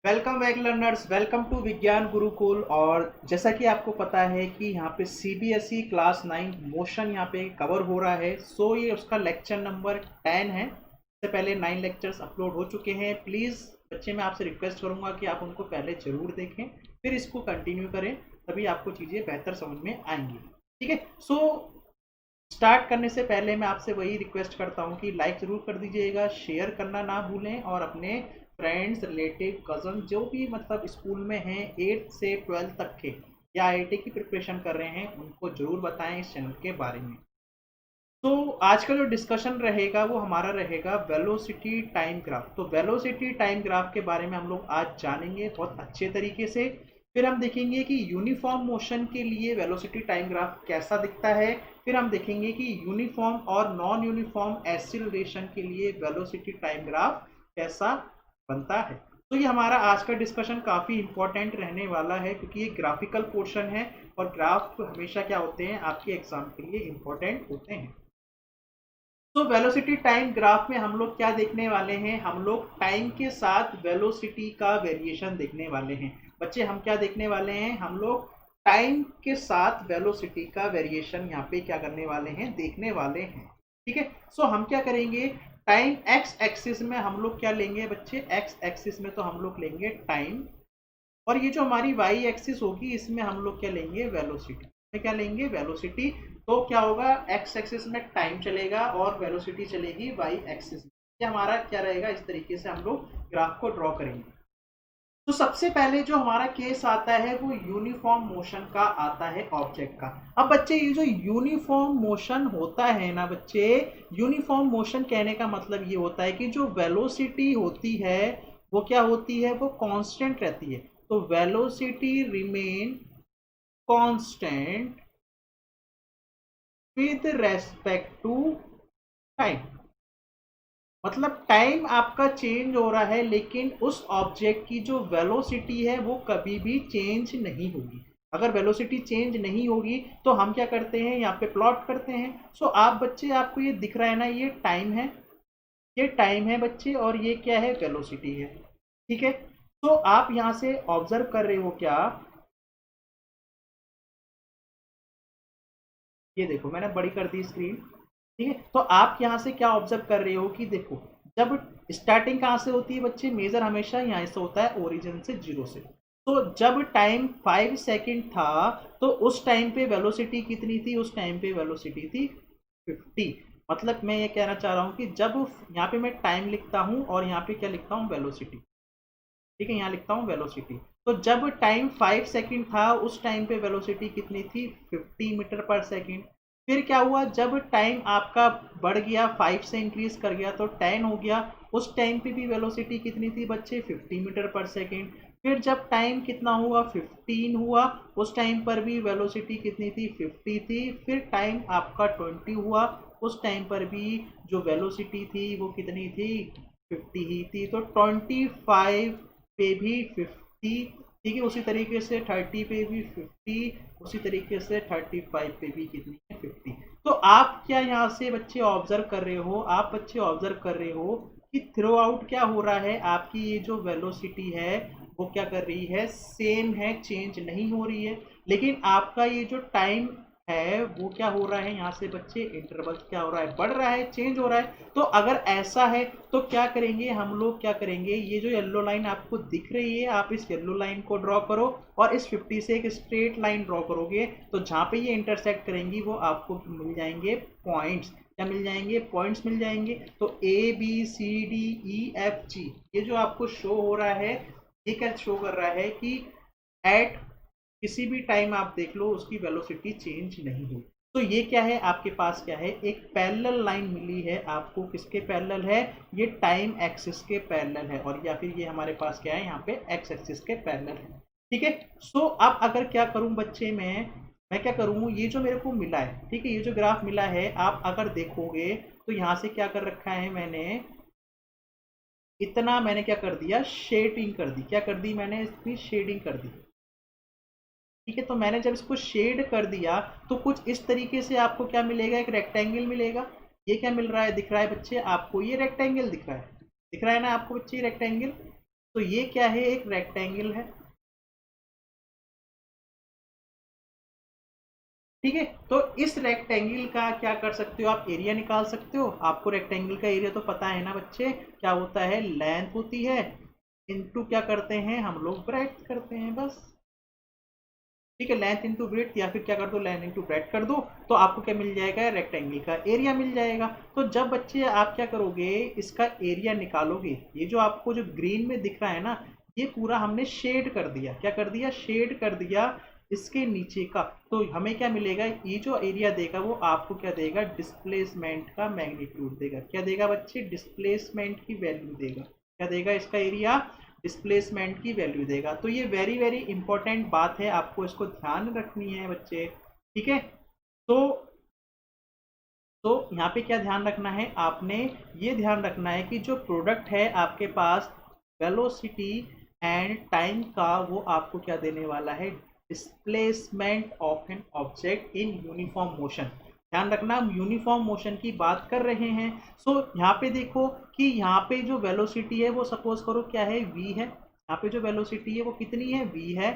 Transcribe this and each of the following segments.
Welcome back learners, welcome to Vigyan Gurukul. और जैसा कि आपको पता है कि यहाँ पे सीबीएसई क्लास 9 मोशन यहाँ पे कवर हो रहा है। ये उसका लेक्चर नंबर 10 है। इससे पहले 9 लेक्चर्स अपलोड हो चुके हैं। प्लीज़ बच्चे, मैं आपसे रिक्वेस्ट करूँगा कि आप उनको पहले ज़रूर देखें, फिर इसको कंटिन्यू करें, तभी आपको चीज़ें बेहतर समझ में आएंगी। ठीक है। स्टार्ट करने से पहले मैं आपसे वही रिक्वेस्ट करता हूँ कि लाइक ज़रूर कर दीजिएगा, शेयर करना ना भूलें, और अपने फ्रेंड्स, रिलेटिव, कज़न जो भी मतलब स्कूल में हैं 8th से 12th तक के या आईआईटी की प्रिपरेशन कर रहे हैं, उनको ज़रूर बताएं इस चैनल के बारे में। तो आज का जो डिस्कशन रहेगा वो हमारा रहेगा वेलोसिटी टाइम ग्राफ। तो वेलोसिटी टाइम ग्राफ के बारे में हम लोग आज जानेंगे बहुत अच्छे तरीके से। फिर हम देखेंगे कि यूनिफॉर्म मोशन के लिए वेलोसिटी टाइम ग्राफ कैसा दिखता है। फिर हम देखेंगे कि यूनिफॉर्म और नॉन यूनिफॉर्म एक्सीलरेशन के लिए वेलोसिटी टाइम ग्राफ कैसा बनता है। तो ये हमारा आज का डिस्कशन काफ़ी इंपॉर्टेंट रहने वाला है, क्योंकि ये ग्राफिकल पोर्शन है और ग्राफ हमेशा क्या होते हैं, आपके एग्जाम के लिए इंपॉर्टेंट होते हैं। तो वेलोसिटी टाइम ग्राफ में हम लोग क्या देखने वाले हैं, हम लोग टाइम के साथ वेलोसिटी का वेरिएशन देखने वाले हैं। बच्चे, हम क्या देखने वाले हैं, हम लोग टाइम के साथ वेलोसिटी का वेरिएशन यहाँ पे क्या करने वाले हैं, देखने वाले हैं। ठीक है। हम क्या करेंगे, टाइम एक्स एक्सिस में हम लोग क्या लेंगे बच्चे, एक्स एक्सिस में तो हम लोग लेंगे टाइम, और ये जो हमारी वाई एक्सिस होगी इसमें हम लोग क्या लेंगे, वेलोसिटी में क्या लेंगे, वेलोसिटी। तो क्या होगा, एक्स एक्सिस में टाइम चलेगा और वेलोसिटी चलेगी वाई एक्सिस में। ये हमारा क्या रहेगा, इस तरीके से हम लोग ग्राफ को ड्रॉ करेंगे। तो सबसे पहले जो हमारा केस आता है वो यूनिफॉर्म मोशन का आता है ऑब्जेक्ट का। अब बच्चे, ये जो यूनिफॉर्म मोशन होता है ना बच्चे, यूनिफॉर्म मोशन कहने का मतलब ये होता है कि जो वेलोसिटी होती है वो क्या होती है, वो कांस्टेंट रहती है। तो velocity remain constant with respect to time. मतलब टाइम आपका चेंज हो रहा है, लेकिन उस ऑब्जेक्ट की जो वेलोसिटी है वो कभी भी चेंज नहीं होगी। अगर वेलोसिटी चेंज नहीं होगी तो हम क्या करते हैं, यहाँ पे प्लॉट करते हैं। आप बच्चे, आपको ये दिख रहा है ना, ये टाइम है, ये टाइम है बच्चे, और ये क्या है, वेलोसिटी है। ठीक है। आप यहाँ से ऑब्जर्व कर रहे हो क्या, ये देखो मैंने बड़ी कर दी स्क्रीन। ठीक है। आप यहाँ से क्या ऑब्जर्व कर रहे हो कि देखो, जब स्टार्टिंग कहाँ से होती है बच्चे, मेजर हमेशा यहाँ से होता है, ओरिजिन से, जीरो से। जब टाइम 5 सेकेंड था तो उस टाइम पे वेलोसिटी कितनी थी, उस टाइम पे वेलोसिटी थी 50। मतलब मैं ये कहना चाह रहा हूँ कि जब यहाँ पे मैं टाइम लिखता हूँ और यहाँ पे क्या लिखता हूँ, वेलोसिटी। ठीक है, यहाँ लिखता हूँ वेलोसिटी। जब टाइम 5 सेकेंड था उस टाइम पे वेलोसिटी कितनी थी, 50 मीटर पर सेकेंड। फिर क्या हुआ, जब टाइम आपका बढ़ गया, 5 से इंक्रीज कर गया तो 10 हो गया, उस टाइम पे भी वेलोसिटी कितनी थी बच्चे, 50 मीटर पर सेकेंड। फिर जब टाइम कितना हुआ, 15 हुआ, उस टाइम पर भी वेलोसिटी कितनी थी, 50 थी। फिर टाइम आपका 20 हुआ, उस टाइम पर भी जो वेलोसिटी थी वो कितनी थी, 50 ही थी। तो 25 पे भी 50। ठीक है, उसी तरीके से 30 पे भी 50, उसी तरीके से 35 पे भी कितनी है, 50। आप क्या यहाँ से बच्चे ऑब्जर्व कर रहे हो, आप बच्चे ऑब्जर्व कर रहे हो कि थ्रू आउट क्या हो रहा है, आपकी ये जो वेलोसिटी है वो क्या कर रही है, सेम है, चेंज नहीं हो रही है। लेकिन आपका ये जो टाइम है वो क्या हो रहा है, यहाँ से बच्चे इंटरवल क्या हो रहा है, बढ़ रहा है, चेंज हो रहा है। अगर ऐसा है तो क्या करेंगे हम लोग, क्या करेंगे, ये जो येलो लाइन आपको दिख रही है, आप इस येलो लाइन को ड्रॉ करो और इस 50 से एक स्ट्रेट लाइन ड्रॉ करोगे, तो जहाँ पे ये इंटरसेक्ट करेंगी वो आपको मिल जाएंगे पॉइंट्स। क्या मिल जाएंगे, पॉइंट्स मिल जाएंगे। तो ABCDEFG, ये जो आपको शो हो रहा है, ये क्या शो कर रहा है कि एट किसी भी टाइम आप देख लो उसकी वेलोसिटी चेंज नहीं हुई। ये क्या है, आपके पास क्या है, एक पैरेलल लाइन मिली है आपको, किसके पैरेलल है, ये टाइम एक्सिस के पैरेलल है, और या फिर ये हमारे पास क्या है, यहाँ पे एक्स एक्सिस के पैरेलल है। ठीक है। अब अगर क्या करूं बच्चे, मैं क्या करूं, ये जो मेरे को मिला है, ठीक है, ये जो ग्राफ मिला है, आप अगर देखोगे तो यहाँ से क्या कर रखा है मैंने, इतना मैंने क्या कर दिया, शेडिंग कर दी, क्या कर दी मैंने, इसकी शेडिंग कर दी। ठीक है। मैंने जब इसको शेड कर दिया तो कुछ इस तरीके से आपको क्या मिलेगा, एक रेक्टेंगल मिलेगा। ये क्या मिल रहा है, दिख रहा है बच्चे आपको, ये रेक्टेंगल दिख रहा है, दिख रहा है ना आपको बच्चे, रेक्टेंगल। तो ये क्या है, एक रेक्टेंगल है, ठीक है। तो इस रेक्टेंगल का क्या कर सकते हो आप, एरिया निकाल सकते हो। आपको रेक्टेंगल का एरिया तो पता है ना बच्चे, क्या होता है, लेंथ होती है इनटू क्या करते हैं हम लोग, ब्रेड्थ करते हैं बस, ठीक है। लेंथ इंटू ब्रेड्थ, या फिर क्या कर दो, लेंथ इंटू ब्रेड्थ कर दो, तो आपको क्या मिल जाएगा, रेक्टेंगल का एरिया मिल जाएगा। तो जब बच्चे आप क्या करोगे, इसका एरिया निकालोगे, ये जो आपको जो ग्रीन में दिख रहा है ना, ये पूरा हमने शेड कर दिया, क्या कर दिया, शेड कर दिया इसके नीचे का। तो हमें क्या मिलेगा, ये जो एरिया देगा वो आपको क्या देगा, डिस्प्लेसमेंट का मैग्नीट्यूड देगा। क्या देगा बच्चे, डिस्प्लेसमेंट की वैल्यू देगा। क्या देगा, इसका एरिया डिस्प्लेसमेंट की वैल्यू देगा। तो ये वेरी वेरी इंपॉर्टेंट बात है, आपको इसको ध्यान रखनी है बच्चे, ठीक है। तो यहाँ पे क्या ध्यान रखना है, आपने ये ध्यान रखना है कि जो प्रोडक्ट है आपके पास वेलोसिटी एंड टाइम का, वो आपको क्या देने वाला है, displacement of an object in uniform motion. ध्यान रखना, हम यूनिफॉर्म मोशन की बात कर रहे हैं। सो यहाँ पे देखो कि यहाँ पे जो वेलोसिटी है वो सपोज करो क्या है, v है। यहाँ पे जो वेलोसिटी है वो कितनी है, v है।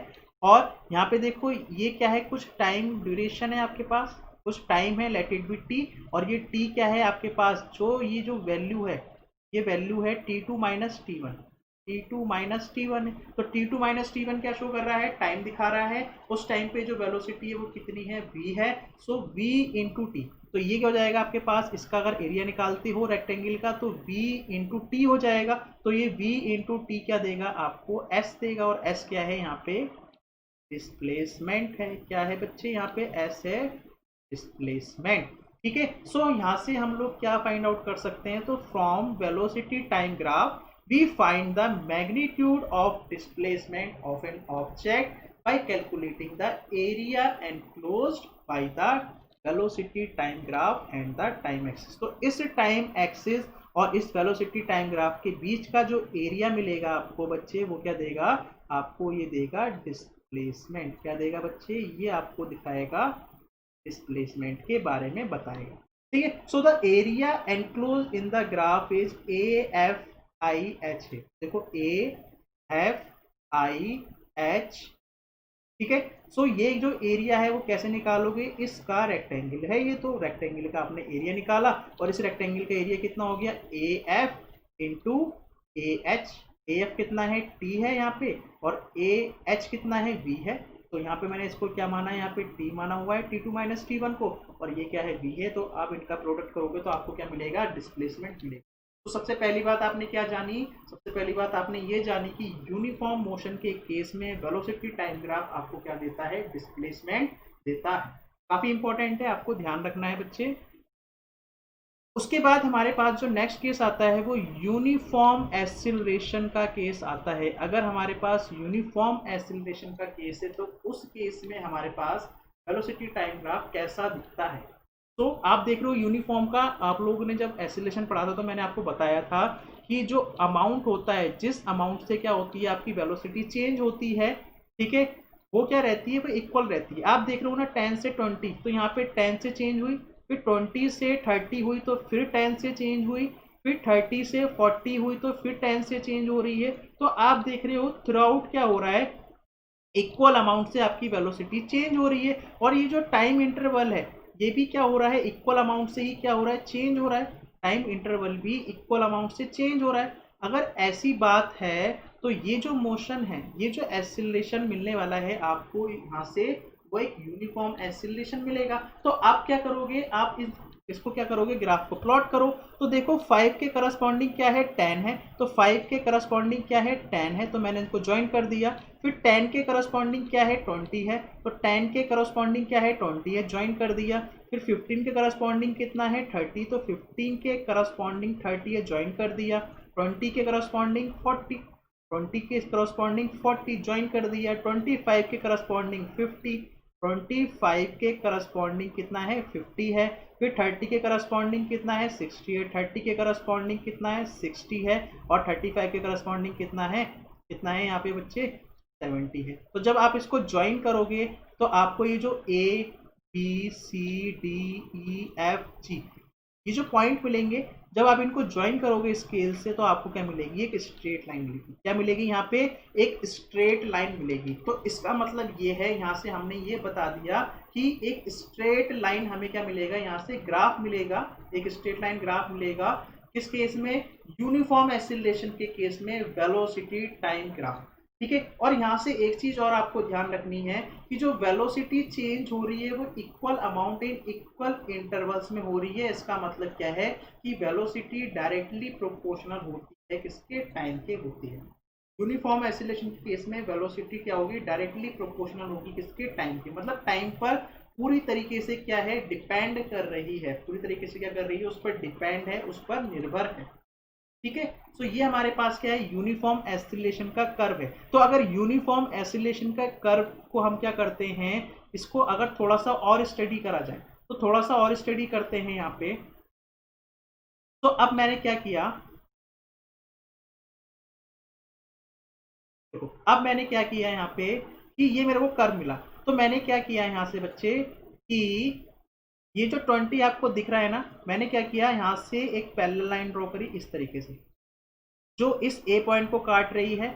और यहाँ पे देखो ये क्या है, कुछ टाइम ड्यूरेशन है आपके पास, कुछ टाइम है, लेट इट बी t। और ये t क्या है आपके पास, जो ये जो वैल्यू है, ये वैल्यू है t2 minus T one, t2 minus T one है। तो t2 माइनस टी1 क्या शो कर रहा है, टाइम दिखा रहा है। उस टाइम पे जो वेलोसिटी है वो कितनी है, v है। सो v इंटू टी, तो ये क्या हो जाएगा आपके पास, इसका अगर एरिया निकालते हो रेक्टेंगल का तो v इंटू टी हो जाएगा। तो ये v इंटू टी क्या देगा आपको, s देगा। और s क्या है यहाँ पे, डिस्प्लेसमेंट है। क्या है बच्चे, यहाँ पे s है डिस्प्लेसमेंट, ठीक है। सो यहाँ से हम लोग क्या फाइंड आउट कर सकते हैं, तो from velocity time graph we find the magnitude of displacement of an object by calculating the area enclosed by the velocity time graph and the time axis। तो इस टाइम एक्सिस और इस velocity time graph के बीच का जो area मिलेगा आपको बच्चे, वो क्या देगा आपको, ये देगा डिस्प्लेसमेंट। क्या देगा बच्चे, ये आपको दिखाएगा, डिस्प्लेसमेंट के बारे में बताएगा, ठीक है। So the area enclose in the graph is AF IH है। देखो AFIH, ठीक है। सो ये जो एरिया है वो कैसे निकालोगे, इसका रेक्टेंगल है ये, तो रेक्टेंगल का आपने एरिया निकाला, और इस रेक्टेंगल का एरिया कितना हो गया, AF इंटू AH। AF कितना है, T है यहाँ पे, और AH कितना है, V है। तो यहाँ पे मैंने इसको क्या माना है, यहाँ पे T माना हुआ है, T2 माइनस टी1 को, और ये क्या है, V है। तो आप इनका प्रोडक्ट करोगे तो आपको क्या मिलेगा, डिस्प्लेसमेंट मिलेगा। तो सबसे पहली बात आपने क्या जानी, सबसे पहली बात आपने ये जानी कि यूनिफॉर्म मोशन के केस में वेलोसिटी टाइम ग्राफ आपको क्या देता है, डिस्प्लेसमेंट देता है। काफी इंपॉर्टेंट है, आपको ध्यान रखना है बच्चे। उसके बाद हमारे पास जो नेक्स्ट केस आता है वो यूनिफॉर्म एक्सीलरेशन का केस आता है। अगर हमारे पास यूनिफॉर्म एक्सीलरेशन का केस है तो उस केस में हमारे पास वेलोसिटी टाइम ग्राफ कैसा दिखता है। तो आप देख रहे हो यूनिफॉर्म का, आप लोगों ने जब एक्सीलरेशन पढ़ा था तो मैंने आपको बताया था कि जो अमाउंट होता है, जिस अमाउंट से क्या होती है आपकी वेलोसिटी चेंज होती है, ठीक है, वो क्या रहती है, वो इक्वल रहती है। आप देख रहे हो ना 10 से 20, तो यहाँ पे 10 से चेंज हुई, फिर 20 से 30 हुई, तो फिर 10 से चेंज हुई, फिर 30 से 40 हुई, तो फिर 10 से चेंज हो रही है। तो आप देख रहे हो थ्रू आउट क्या हो रहा है, इक्वल अमाउंट से आपकी वेलोसिटी चेंज हो रही है। और ये जो टाइम इंटरवल है ये भी क्या हो रहा है, इक्वल अमाउंट से ही क्या हो रहा है, चेंज हो रहा है। टाइम इंटरवल भी इक्वल अमाउंट से चेंज हो रहा है। अगर ऐसी बात है तो ये जो मोशन है, ये जो एक्सीलरेशन मिलने वाला है आपको यहाँ से, वो एक यूनिफॉर्म एक्सीलरेशन मिलेगा। तो आप क्या करोगे, आप इसको क्या करोगे, ग्राफ को प्लॉट करो। तो देखो 5 के करस्पॉन्डिंग क्या है, 10 है, तो 5 के करस्पॉन्डिंग क्या है, 10 है, तो मैंने इनको ज्वाइन कर दिया। फिर 10 के करस्पॉन्डिंग क्या है, 20 है, तो 10 के करस्पॉन्डिंग क्या है, 20 है, ज्वाइन कर दिया। फिर 15 के करस्पॉन्डिंग कितना है, 30, तो 15 के करस्पॉन्डिंग 30 है, ज्वाइन कर दिया। 20 के करस्पॉन्डिंग 40, 20 के करस्पॉन्डिंग 40 ज्वाइन कर दिया। 25 के करस्पॉन्डिंग 50, 25 के करस्पॉन्डिंग कितना है, 50 है। फिर 30 के करस्पॉन्डिंग कितना है, 60 है। 30 के करस्पॉन्डिंग कितना है, 60 है। और 35 के करस्पॉन्डिंग कितना है यहाँ पे बच्चे, 70 है। तो जब आप इसको ज्वाइन करोगे तो आपको ये जो A B C D E F G ये जो पॉइंट मिलेंगे, जब आप इनको ज्वाइन करोगे स्केल से तो आपको क्या मिलेगी, एक स्ट्रेट लाइन मिलेगी। क्या मिलेगी यहाँ पे, एक स्ट्रेट लाइन मिलेगी। तो इसका मतलब ये है, यहाँ से हमने ये बता दिया कि एक स्ट्रेट लाइन हमें क्या मिलेगा, यहाँ से ग्राफ मिलेगा, एक स्ट्रेट लाइन ग्राफ मिलेगा। किस केस में, यूनिफॉर्म एसिलेशन के केस में, वेलोसिटी टाइम ग्राफ। ठीक है। और यहाँ से एक चीज और आपको ध्यान रखनी है कि जो वेलोसिटी चेंज हो रही है वो equal amount in equal intervals में हो रही है। इसका मतलब क्या है कि वेलोसिटी डायरेक्टली प्रोपोर्शनल होती है किसके, टाइम के होती है। यूनिफॉर्म एसिलेशन के केस में वेलोसिटी क्या होगी, डायरेक्टली प्रोपोर्शनल होगी किसके, टाइम के। मतलब टाइम पर पूरी तरीके से क्या है, डिपेंड कर रही है, पूरी तरीके से क्या कर रही है, उस पर डिपेंड है, उस पर निर्भर है। ठीक है। सो ये हमारे पास क्या है, यूनिफॉर्म एसिलेशन का कर्व है। तो अगर यूनिफॉर्म एसिलेशन का कर्व को हम क्या करते हैं, इसको अगर थोड़ा सा और स्टडी करा जाए, तो थोड़ा सा और स्टडी करते हैं यहाँ पे। तो अब मैंने क्या किया, देखो अब मैंने क्या किया यहाँ पे कि ये मेरे को कर्व मिला। तो मैंने क्या किया यहाँ से बच्चे कि ये जो 20 आपको दिख रहा है ना, मैंने क्या किया, यहाँ से एक पैरेलल लाइन ड्रॉ करी इस तरीके से, जो इस ए पॉइंट को काट रही है।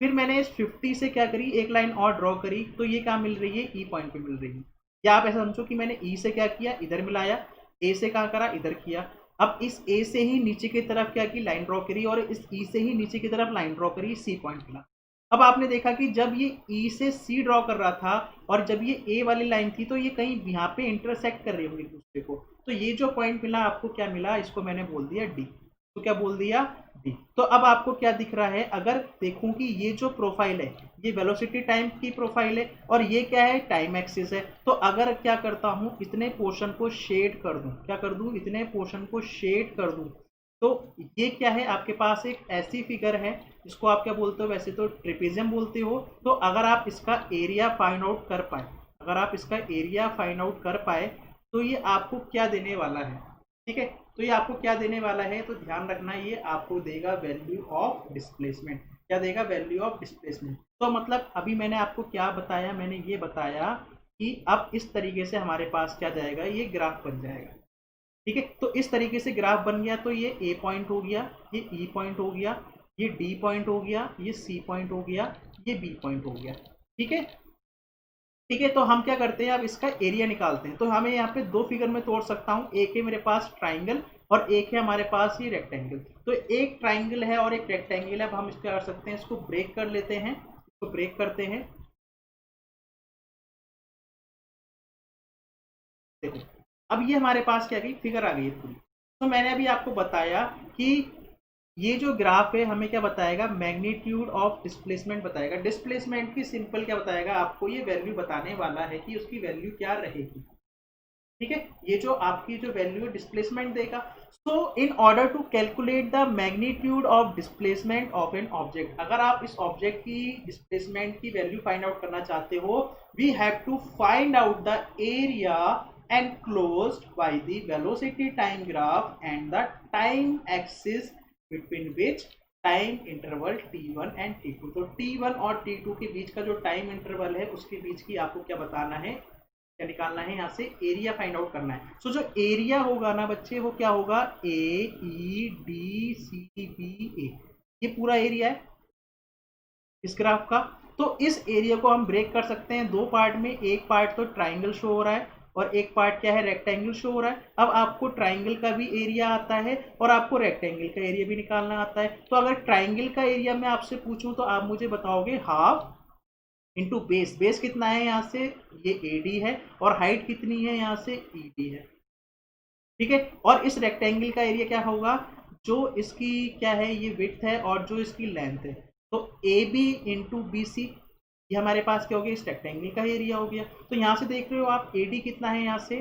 फिर मैंने इस 50 से क्या करी, एक लाइन और ड्रॉ करी, तो ये क्या मिल रही है, ई पॉइंट पे मिल रही है। या आप ऐसा समझो कि मैंने ई से क्या किया, इधर मिलाया, ए से कहाँ करा, इधर किया। अब इस ए से ही नीचे की तरफ क्या की, लाइन ड्रॉ करी, और इस ई से ही नीचे की तरफ लाइन ड्रॉ करी, सी पॉइंट मिला। अब आपने देखा कि जब ये ई से सी ड्रॉ कर रहा था और जब ये ए वाली लाइन थी, तो ये कहीं यहाँ पे इंटरसेक्ट कर रही होंगी एक दूसरे को। तो ये जो पॉइंट मिला आपको क्या मिला, इसको मैंने बोल दिया डी। तो क्या बोल दिया, डी। तो अब आपको क्या दिख रहा है, अगर देखूं कि ये जो प्रोफाइल है, ये वेलोसिटी टाइम की प्रोफाइल है और ये क्या है, टाइम एक्सिस है। तो अगर क्या करता हूं, इतने पोर्शन को शेड कर दूं, क्या कर दूं, इतने पोर्शन को शेड कर दूं, तो ये क्या है, आपके पास एक ऐसी फिगर है जिसको आप क्या बोलते हो, वैसे तो ट्रेपेजियम बोलते हो। तो अगर आप इसका एरिया फाइंड आउट कर पाए, अगर आप इसका एरिया फाइंड आउट कर पाए, तो ये आपको क्या देने वाला है। ठीक है। तो ये आपको क्या देने वाला है, तो ध्यान रखना, ये आपको देगा वैल्यू ऑफ डिस्प्लेसमेंट। क्या देगा, वैल्यू ऑफ डिस्प्लेसमेंट। तो मतलब अभी मैंने आपको क्या बताया, मैंने ये बताया कि अब इस तरीके से हमारे पास क्या जाएगा, ये ग्राफ बन जाएगा। ठीक है। तो इस तरीके से ग्राफ बन गया। तो ये ए पॉइंट हो गया, ये ई पॉइंट हो गया, ये डी पॉइंट हो गया, ये सी पॉइंट हो गया, ये बी पॉइंट हो गया। ठीक है। ठीक है। तो हम क्या करते हैं, अब इसका एरिया निकालते हैं। तो हमें यहाँ पे दो फिगर में तोड़ सकता हूँ, एक है मेरे पास ट्राइंगल और एक है हमारे पास ये रेक्टेंगल। तो एक ट्राइंगल है और एक रेक्टेंगल है। अब हम इसको कर सकते हैं, इसको ब्रेक कर लेते हैं, इसको ब्रेक करते हैं। देखो अब ये हमारे पास क्या गई, फिगर आ गई है पूरी। तो मैंने अभी आपको बताया कि ये जो ग्राफ है हमें क्या बताएगा, मैग्नीट्यूड ऑफ डिस्प्लेसमेंट बताएगा। डिस्प्लेसमेंट की सिंपल क्या बताएगा, आपको ये वैल्यू बताने वाला है कि उसकी वैल्यू क्या रहेगी। ठीक है। ये जो आपकी जो वैल्यू है डिस्प्लेसमेंट देगा। So in order to calculate the magnitude of displacement of an object, अगर आप इस ऑब्जेक्ट की डिस्प्लेसमेंट की वैल्यू फाइंड आउट करना चाहते हो, we have to find out the area enclosed by the velocity time graph and the time axis between which time interval t1 and t2। तो t1 और t2 के बीच का जो टाइम इंटरवल है उसके बीच की आपको क्या बताना है, क्या निकालना है, यहाँ से एरिया फाइंड आउट करना है। सो जो एरिया होगा ना बच्चे, वो क्या होगा, ए ई डी सी बी ए, ये पूरा एरिया है इस ग्राफ का। तो इस एरिया को हम ब्रेक कर सकते हैं दो पार्ट में। एक पार्ट तो ट्राइंगल शो हो रहा है और एक पार्ट क्या है, रेक्टेंगल शो हो रहा है। अब आपको ट्राइंगल का भी एरिया आता है और आपको रेक्टेंगल का एरिया भी निकालना आता है। तो अगर ट्राइंगल का एरिया मैं आपसे पूछूं तो आप मुझे बताओगे हाफ इंटू बेस। बेस कितना है, यहाँ से ये AD है और हाइट कितनी है, यहाँ से ED है। ठीक है। और इस रेक्टेंगल का एरिया क्या होगा, जो इसकी क्या है, ये विड्थ है और जो इसकी लेंथ है। तो AB इंटू BC, ये हमारे पास क्या हो गया, इस रेक्टेंगल का एरिया हो गया। तो यहाँ से देख रहे हो आप AD कितना है, यहाँ से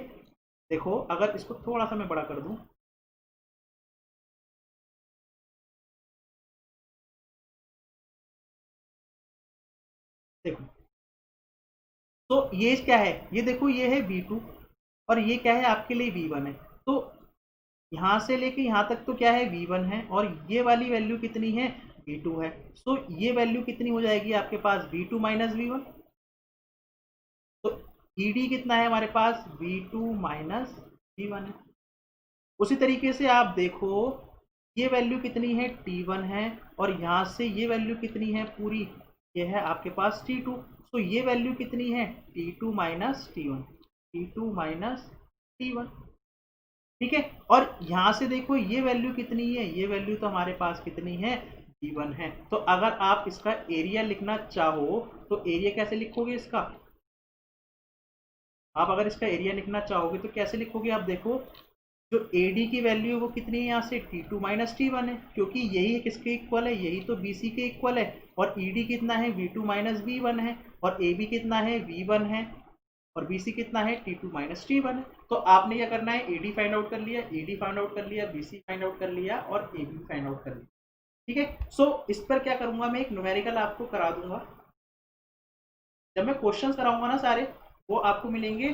देखो, अगर इसको थोड़ा सा मैं बड़ा कर दूं, देखो तो ये क्या है, ये देखो ये है V2 और ये क्या है आपके लिए V1 है। तो यहाँ से लेके यहाँ तक तो क्या है, V1 है और ये वाली वैल्यू कितनी है, V2 है। सो ये वैल्यू कितनी हो जाएगी आपके पास, V2 माइनस V1। तो ED कितना है हमारे पास, V2 माइनस V1 है। उसी तरीके से आप देखो ये वैल्यू कितनी है T1 है, और यहाँ से ये वैल्यू कितनी है पूरी, ये है आपके पास T2। तो ये वैल्यू कितनी है T2 minus T1, T2 minus T1, ठीक है। और यहाँ से देखो ये वैल्यू कितनी है, ये वैल्यू तो हमारे पास कितनी है T1 है। तो अगर आप इसका एरिया लिखना चाहो तो एरिया कैसे लिखोगे इसका, आप अगर इसका एरिया लिखना चाहोगे तो कैसे लिखोगे, आप देखो जो AD की वैल्यू है वो कितनी है यहाँ से T2 माइनस T1 है, क्योंकि यही किसके इक्वल है, यही तो BC के इक्वल है। और ED कितना है V2 माइनस V1 है, और AB कितना है V1 है, और BC कितना है T2 माइनस T1 है। तो आपने क्या करना है, AD फाइंड आउट कर लिया, ED फाइंड आउट कर लिया, BC फाइंड आउट कर लिया, और AB फाइंड आउट कर लिया, ठीक है। सो इस पर क्या करूंगा, मैं एक न्यूमेरिकल आपको करा दूंगा। जब मैं क्वेश्चंस कराऊंगा ना सारे, वो आपको मिलेंगे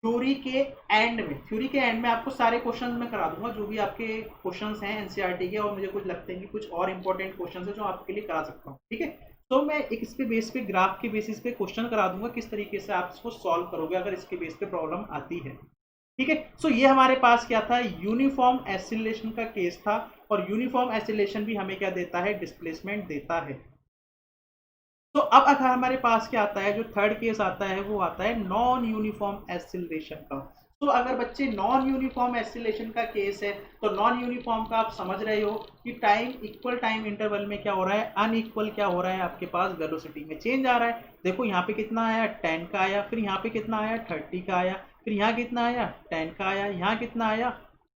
थ्योरी के एंड में। थ्योरी के एंड में आपको सारे क्वेश्चन मैं करा दूंगा, जो भी आपके क्वेश्चंस हैं एनसीईआरटी के, और मुझे कुछ लगते हैं कि कुछ और इंपॉर्टेंट क्वेश्चन है जो आपके लिए करा सकता हूँ, ठीक है। तो मैं एक इसके बेस पे, ग्राफ के बेसिस पे क्वेश्चन करा दूंगा, किस तरीके से आप इसको सॉल्व करोगे अगर इसके बेस पे प्रॉब्लम आती है, ठीक है। सो ये हमारे पास क्या था, यूनिफॉर्म एसिलेशन का केस था, और यूनिफॉर्म एसिलेशन भी हमें क्या देता है, डिस्प्लेसमेंट देता है। तो अब अगर हमारे पास क्या आता है, जो थर्ड केस आता है वो आता है नॉन यूनिफॉर्म एसिलेशन का। तो अगर बच्चे नॉन यूनिफॉर्म एसिलेशन का केस है, तो नॉन यूनिफॉर्म का आप समझ रहे हो कि टाइम, इक्वल टाइम इंटरवल में क्या हो रहा है, अनइक्वल क्या हो रहा है, आपके पास वेलोसिटी में चेंज आ रहा है। देखो यहाँ पे कितना आया 10 का आया, फिर यहाँ पे कितना आया 30 का आया, फिर यहाँ कितना आया 10 का आया, यहाँ कितना आया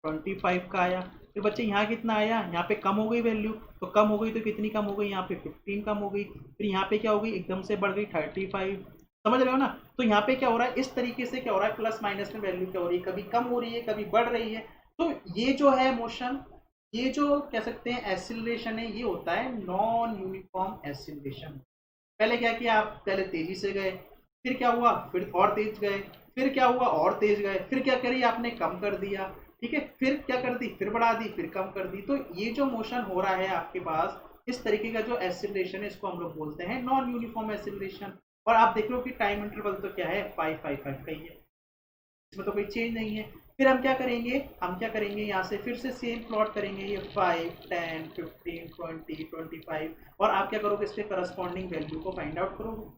25 का आया, फिर बच्चे यहाँ कितना आया, यहाँ पे कम हो गई वैल्यू, तो कम हो गई तो कितनी कम हो गई, यहाँ पे 15 कम हो गई, फिर यहाँ पे क्या हो गई, एकदम से बढ़ गई 35, समझ रहे हो ना। तो यहाँ पे क्या हो रहा है, इस तरीके से क्या हो रहा है, प्लस माइनस में वैल्यू क्या हो रही है, कभी कम हो रही है, कभी बढ़ रही है। तो ये जो है मोशन, ये जो कह सकते हैं एसिलरेशन है, ये होता है नॉन यूनिफॉर्म एसिलरेशन। पहले क्या किया, आप पहले तेजी से गए, फिर क्या हुआ, फिर और तेज गए, फिर क्या हुआ और तेज गए, फिर क्या करी आपने, कम कर दिया, ठीक है, फिर क्या कर दी, फिर बढ़ा दी, फिर कम कर दी। तो ये जो मोशन हो रहा है आपके पास, इस तरीके का जो एसिलरेशन है, इसको हम लोग बोलते हैं नॉन यूनिफॉर्म एसिलरेशन। और आप देख लो कि टाइम इंटरवल तो क्या है 555 का ही है, इसमें तो कोई चेंज नहीं है। फिर हम क्या करेंगे, यहाँ से फिर से सेम प्लॉट करेंगे, ये 5, 10, 15, 20, 25, और आप क्या करोगे, इसके करस्पॉन्डिंग वैल्यू को फाइंड आउट करोगे।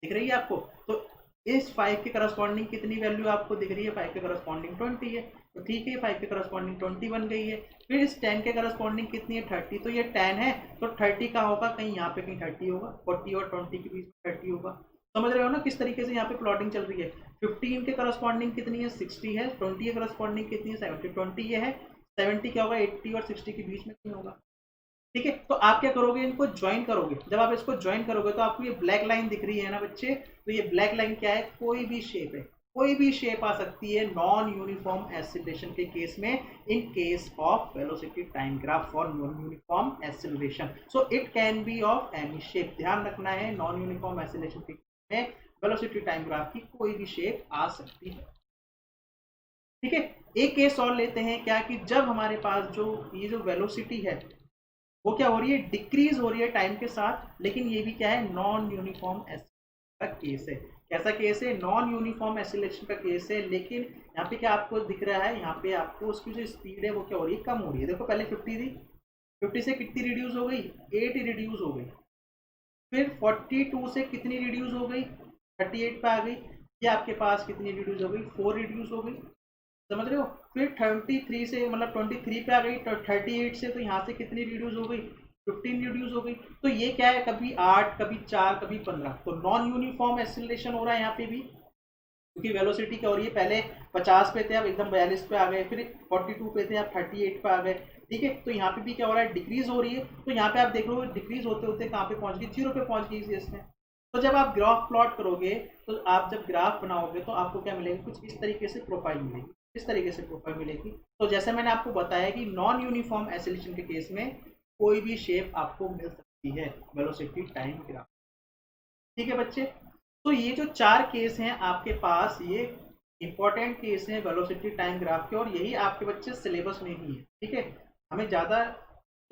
दिख रही है आपको, तो इस 5 के करस्पॉन्डिंग कितनी वैल्यू आपको दिख रही है, 5 के करस्पॉन्डिंग 20 है, तो ठीक है 5 के करस्पॉन्डिंग 20 बन गई है। फिर इस 10 के करस्पॉन्डिंग कितनी है 30, तो ये 10 है, तो 30 का होगा कहीं यहाँ पे, कहीं 30 होगा, 40 और 20 के बीच में 30 होगा। समझ रहे हो ना किस तरीके से यहाँ पे प्लॉटिंग चल रही है। 15 के करस्पॉन्डिंग कितनी है 60 है, 20 के करस्पॉन्डिंग कितनी है 70, 20 ये है, 70 क्या होगा 80 और 60 के बीच में नहीं होगा, ठीक है। तो आप क्या करोगे, इनको ज्वाइन करोगे। जब आप इसको ज्वाइन करोगे तो आपको ये ब्लैक लाइन दिख रही है ना बच्चे, तो ये ब्लैक लाइन क्या है, कोई भी शेप है, कोई भी शेप आ सकती है नॉन यूनिफॉर्म एसिलेशन के केस में, in case of velocity time graph for non uniform acceleration. So it can be of any shape. ध्यान रखना है, नॉन यूनिफॉर्म एसिलेशन के केस में वेलोसिटी टाइम ग्राफ की कोई भी शेप आ सकती है, ठीक है। एक केस और लेते हैं, क्या कि जब हमारे पास जो ये जो वेलोसिटी है वो क्या हो रही है, डिक्रीज हो रही है टाइम के साथ, लेकिन ये भी क्या है, नॉन यूनिफॉर्म एसिलेशन का केस है। कैसा केस है, नॉन यूनिफॉर्म एसिलेशन का केस है। लेकिन यहाँ पे क्या आपको दिख रहा है, यहाँ पे आपको उसकी जो स्पीड है वो क्या हो रही है, कम हो रही है। देखो पहले 50 थी, 50 से कितनी रिड्यूस हो गई, 8 रिड्यूस हो गई। फिर 42 से कितनी रिड्यूस हो गई, 38 पे आ गई। ये आपके पास कितनी रिड्यूस हो गई, 4 रिड्यूस हो गई, समझ रहे हो। फिर 33 से मतलब 23 पे आ गई, तो 38 से तो यहाँ से कितनी रिड्यूस हो गई, 15 रिड्यूस हो गई। तो ये क्या है, कभी 8, कभी 4, कभी 15। तो नॉन यूनिफॉर्म एसिलेशन हो रहा है यहाँ पे भी, क्योंकि वेलोसिटी क्या हो रही है, पहले 50 पे थे आप एकदम 42 पे आ गए, फिर 42 पे थे आप 38 पे आ गए, ठीक है। तो यहाँ पे भी क्या हो रहा है, डिक्रीज हो रही है। तो यहाँ पे आप देख लो डिक्रीज होते होते कहाँ पे पहुंच गई, 0 पे पहुंच गई इसमें। तो जब आप ग्राफ प्लॉट करोगे, तो आप जब ग्राफ बनाओगे तो आपको क्या मिलेगा, कुछ इस तरीके से प्रोफाइल मिलेगी, इस तरीके से प्रोफाइल मिलेगी। तो जैसे मैंने आपको बताया कि नॉन यूनिफॉर्म एसिलेशन के केस में कोई भी शेप आपको मिल सकती है वेलोसिटी टाइम ग्राफ, ठीक है बच्चे। तो ये जो 4 केस हैं आपके पास, ये इंपॉर्टेंट केस हैं वेलोसिटी टाइम ग्राफ के, और यही आपके बच्चे सिलेबस में ही है, ठीक है। हमें ज़्यादा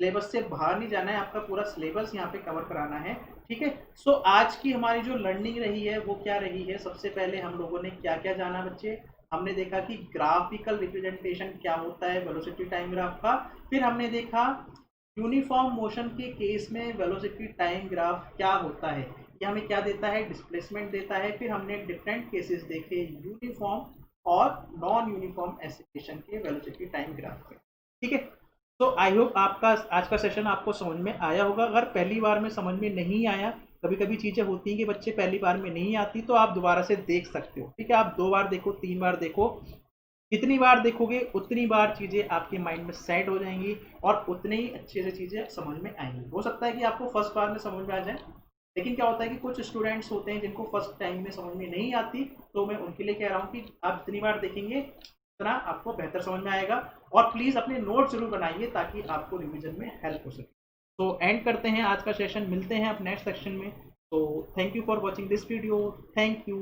सिलेबस से बाहर नहीं जाना है, आपका पूरा सिलेबस यहाँ पे कवर कराना है, ठीक है। सो आज की हमारी जो लर्निंग रही है वो क्या रही है, सबसे पहले हम लोगों ने क्या क्या जाना बच्चे, हमने देखा कि ग्राफिकल रिप्रेजेंटेशन क्या होता है वेलोसिटी टाइम ग्राफ का, फिर हमने देखा यूनिफॉर्म मोशन के केस में वेलोसिटी टाइम ग्राफ क्या होता है, ये हमें क्या देता है, डिस्प्लेसमेंट देता है। फिर हमने डिफरेंट केसेस देखे यूनिफॉर्म और नॉन यूनिफॉर्म एक्सीलरेशन के वेलोसिटी टाइम ग्राफ के। ठीक है, तो आई होप आपका आज का सेशन आपको समझ में आया होगा। अगर पहली बार में समझ में नहीं आया, कभी कभी चीज़ें होती हैं कि बच्चे पहली बार में नहीं आती, तो आप दोबारा से देख सकते हो। ठीक है, आप 2 बार देखो, 3 बार देखो, जितनी बार देखोगे उतनी बार चीज़ें आपके माइंड में सेट हो जाएंगी और उतने ही अच्छे से चीज़ें समझ में आएंगी। हो सकता है कि आपको फर्स्ट बार में समझ में आ जाए, लेकिन क्या होता है कि कुछ स्टूडेंट्स होते हैं जिनको फर्स्ट टाइम में समझ में नहीं आती, तो मैं उनके लिए कह रहा हूँ कि आप जितनी बार देखेंगे उतना आपको बेहतर समझ में आएगा। और प्लीज़ अपने नोट जरूर बनाइए ताकि आपको रिविजन में हेल्प हो सके। तो एंड करते हैं आज का सेशन, मिलते हैं अब नेक्स्ट सेक्शन में। तो thank you for watching this video, thank you.